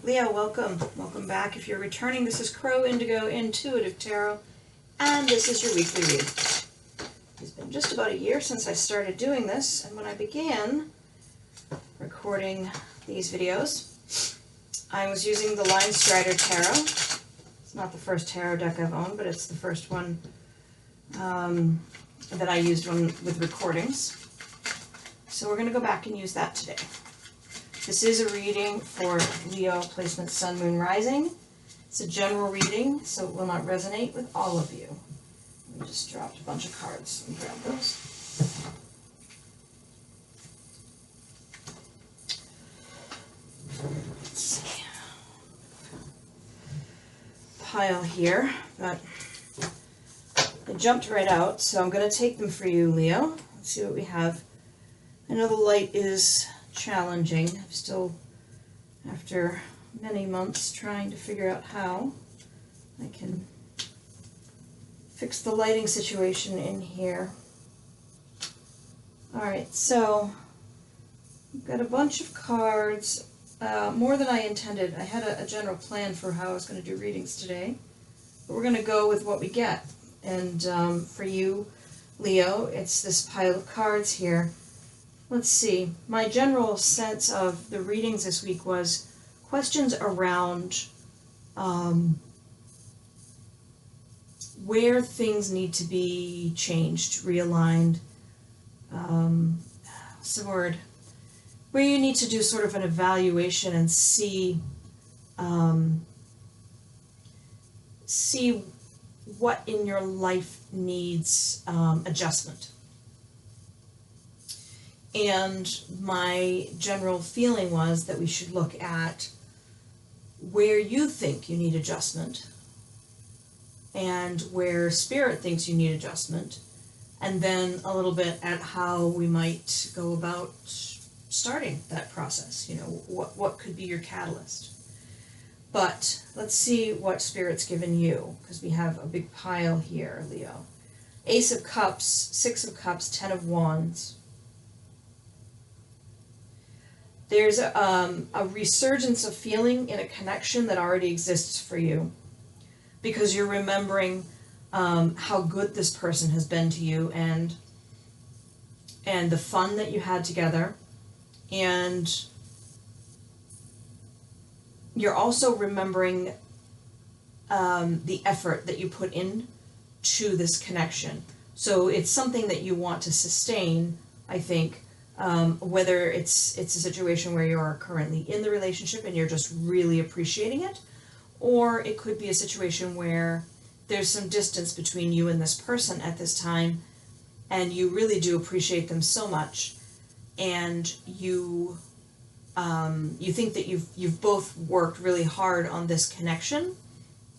Leo, welcome. Welcome back. If you're returning, this is Crow Indigo Intuitive Tarot, and this is your weekly read. It's been just about a year since I started doing this, and when I began recording these videos, I was using the Linestrider Tarot. It's not the first tarot deck I've owned, but it's the first one that I used with recordings. So we're going to go back and use that today. This is a reading for Leo, placement Sun, Moon, Rising. It's a general reading, so it will not resonate with all of you. We just dropped a bunch of cards and grab those. Let's see. Pile here, but they jumped right out, so I'm going to take them for you, Leo. Let's see what we have. I know the light is challenging. I'm still, after many months, trying to figure out how I can fix the lighting situation in here. Alright, so I've got a bunch of cards, more than I intended. I had a general plan for how I was going to do readings today, but we're going to go with what we get. And for you, Leo, it's this pile of cards here. Let's see, my general sense of the readings this week was questions around where things need to be changed, realigned, what's the word? Where you need to do sort of an evaluation and see what in your life needs adjustment. And my general feeling was that we should look at where you think you need adjustment and where Spirit thinks you need adjustment, and then a little bit at how we might go about starting that process. You know, what could be your catalyst. But let's see what Spirit's given you, because we have a big pile here, Leo. Ace of Cups, Six of Cups, Ten of Wands. There's a resurgence of feeling in a connection that already exists for you, because you're remembering how good this person has been to you, and the fun that you had together, and you're also remembering the effort that you put in to this connection. So it's something that you want to sustain, I think. Whether it's a situation where you're currently in the relationship and you're just really appreciating it, or it could be a situation where there's some distance between you and this person at this time, and you really do appreciate them so much, and you think that you've both worked really hard on this connection,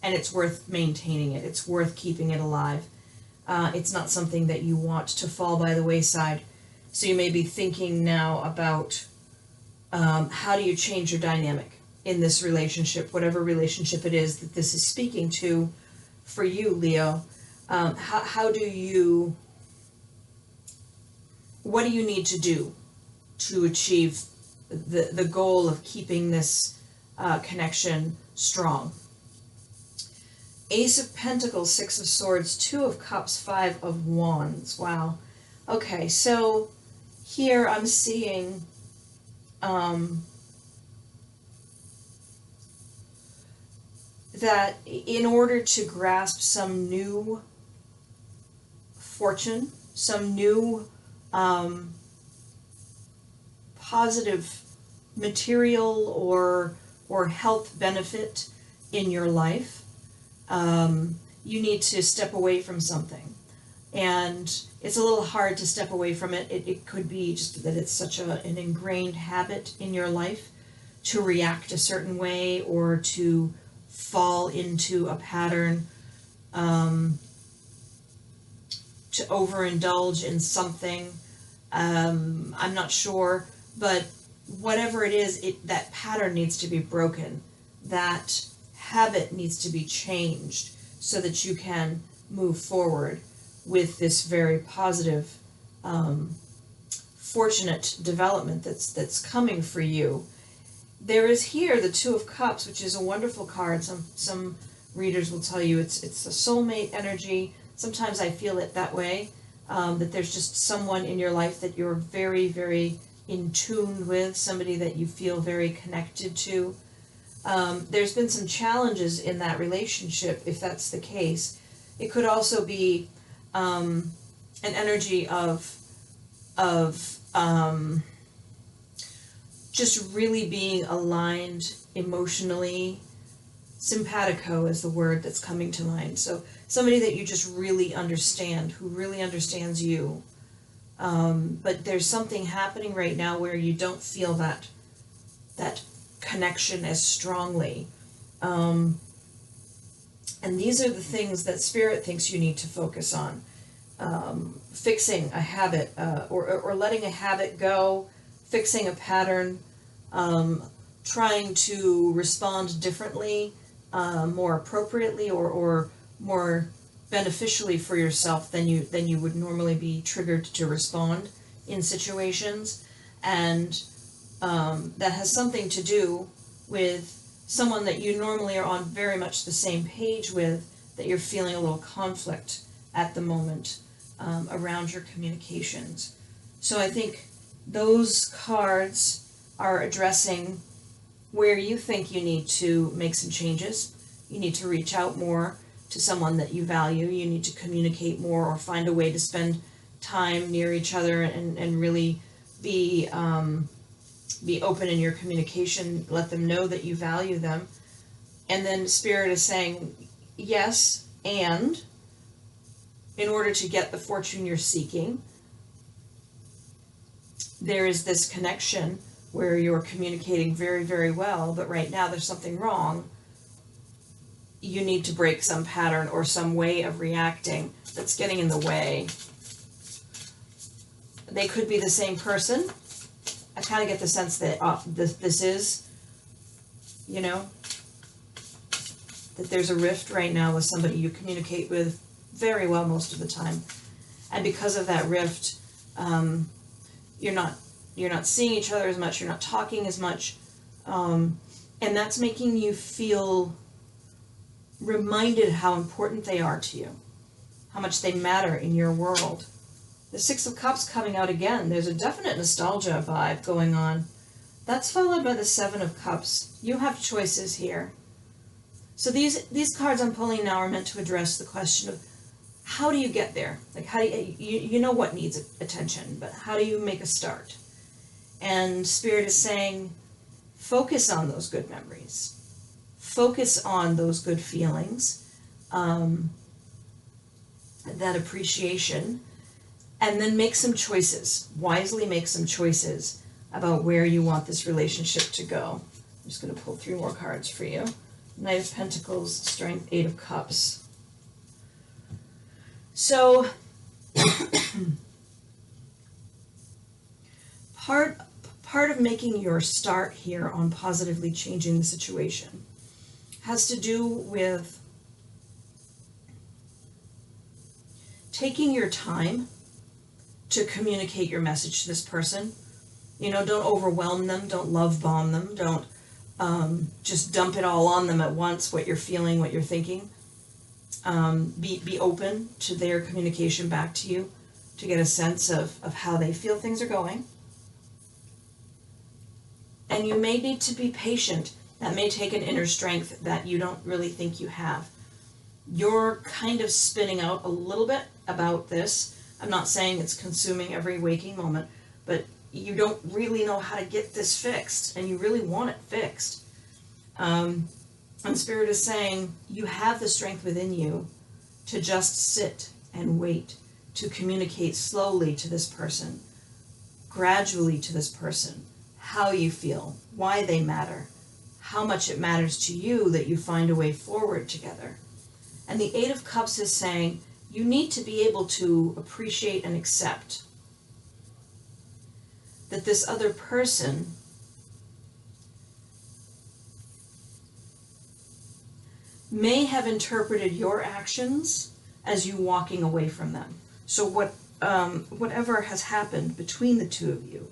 and it's worth maintaining it. It's worth keeping it alive. It's not something that you want to fall by the wayside. So you may be thinking now about how do you change your dynamic in this relationship, whatever relationship it is that this is speaking to for you, Leo. What do you need to do to achieve the goal of keeping this connection strong? Ace of Pentacles, Six of Swords, Two of Cups, Five of Wands. Wow. Okay, so here I'm seeing that in order to grasp some new fortune, some new positive material or health benefit in your life, you need to step away from something. And it's a little hard to step away from it. It could be just that it's such an ingrained habit in your life to react a certain way or to fall into a pattern, to overindulge in something. I'm not sure, but whatever it is, that pattern needs to be broken. That habit needs to be changed so that you can move forward with this very positive, fortunate development that's coming for you. there is here the Two of Cups, which is a wonderful card. Some readers will tell you it's a soulmate energy. Sometimes I feel it that way, that there's just someone in your life that you're very, very in tune with, somebody that you feel very connected to. There's been some challenges in that relationship, if that's the case. It could also be an energy of just really being aligned emotionally. Simpatico is the word that's coming to mind. So somebody that you just really understand, who really understands you. But there's something happening right now where you don't feel that connection as strongly. And these are the things that Spirit thinks you need to focus on. Fixing a habit, or letting a habit go, fixing a pattern, trying to respond differently, more appropriately, or more beneficially for yourself than you would normally be triggered to respond in situations. And that has something to do with someone that you normally are on very much the same page with, that you're feeling a little conflict at the moment around your communications. So I think those cards are addressing where you think you need to make some changes. You need to reach out more to someone that you value. You need to communicate more, or find a way to spend time near each other and really be open in your communication. Let them know that you value them. And then Spirit is saying, yes, and in order to get the fortune you're seeking, there is this connection where you're communicating very, very well, but right now there's something wrong. You need to break some pattern or some way of reacting that's getting in the way. They could be the same person. I kind of get the sense that this is, that there's a rift right now with somebody you communicate with very well most of the time. And because of that rift, you're not seeing each other as much, you're not talking as much, and that's making you feel reminded how important they are to you, how much they matter in your world. The Six of Cups coming out again, there's a definite nostalgia vibe going on. That's followed by the Seven of Cups. You have choices here. So these cards I'm pulling now are meant to address the question of, how do you get there? Like, how do you know what needs attention, but how do you make a start? And Spirit is saying, focus on those good memories. Focus on those good feelings, that appreciation, and then make some choices. Wisely make some choices about where you want this relationship to go. I'm just going to pull 3 more cards for you. Knight of Pentacles, Strength, 8 of Cups. So, part of making your start here on positively changing the situation has to do with taking your time to communicate your message to this person. Don't overwhelm them, don't love bomb them, don't just dump it all on them at once, what you're feeling, what you're thinking. Be open to their communication back to you to get a sense of how they feel things are going. And you may need to be patient. That may take an inner strength that you don't really think you have. You're kind of spinning out a little bit about this. I'm not saying it's consuming every waking moment, but you don't really know how to get this fixed, and you really want it fixed. And Spirit is saying you have the strength within you to just sit and wait, to communicate slowly to this person, gradually to this person, how you feel, why they matter, how much it matters to you that you find a way forward together. And the 8 of Cups is saying you need to be able to appreciate and accept that this other person may have interpreted your actions as you walking away from them. So whatever has happened between the two of you,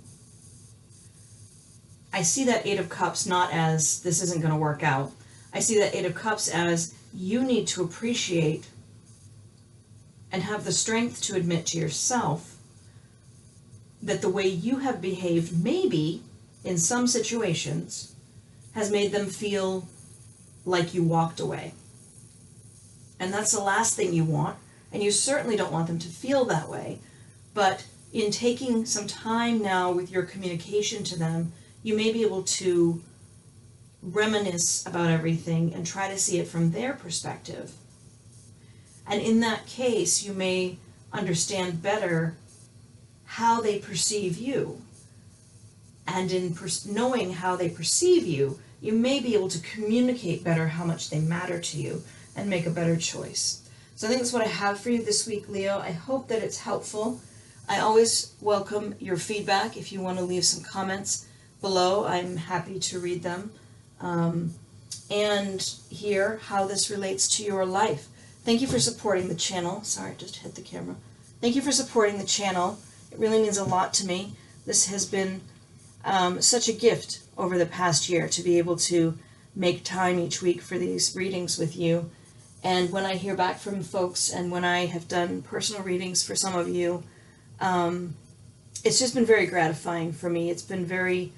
I see that Eight of Cups not as this isn't going to work out. I see that Eight of Cups as you need to appreciate and have the strength to admit to yourself that the way you have behaved, maybe in some situations, has made them feel like you walked away. And that's the last thing you want, and you certainly don't want them to feel that way. But in taking some time now with your communication to them, you may be able to reminisce about everything and try to see it from their perspective. And in that case, you may understand better how they perceive you. And in knowing how they perceive you, you may be able to communicate better how much they matter to you and make a better choice. So I think that's what I have for you this week, Leo. I hope that it's helpful. I always welcome your feedback. If you want to leave some comments below, I'm happy to read them and hear how this relates to your life. Thank you for supporting the channel. Sorry, I just hit the camera. Thank you for supporting the channel. It really means a lot to me. This has been such a gift over the past year to be able to make time each week for these readings with you. And when I hear back from folks and when I have done personal readings for some of you, it's just been very gratifying for me. It's been very,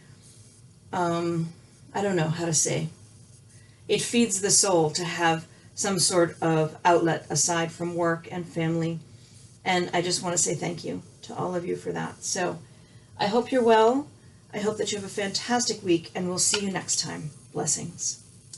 I don't know how to say. It feeds the soul to have some sort of outlet aside from work and family. And I just want to say thank you to all of you for that. So I hope you're well. I hope that you have a fantastic week, and we'll see you next time. Blessings.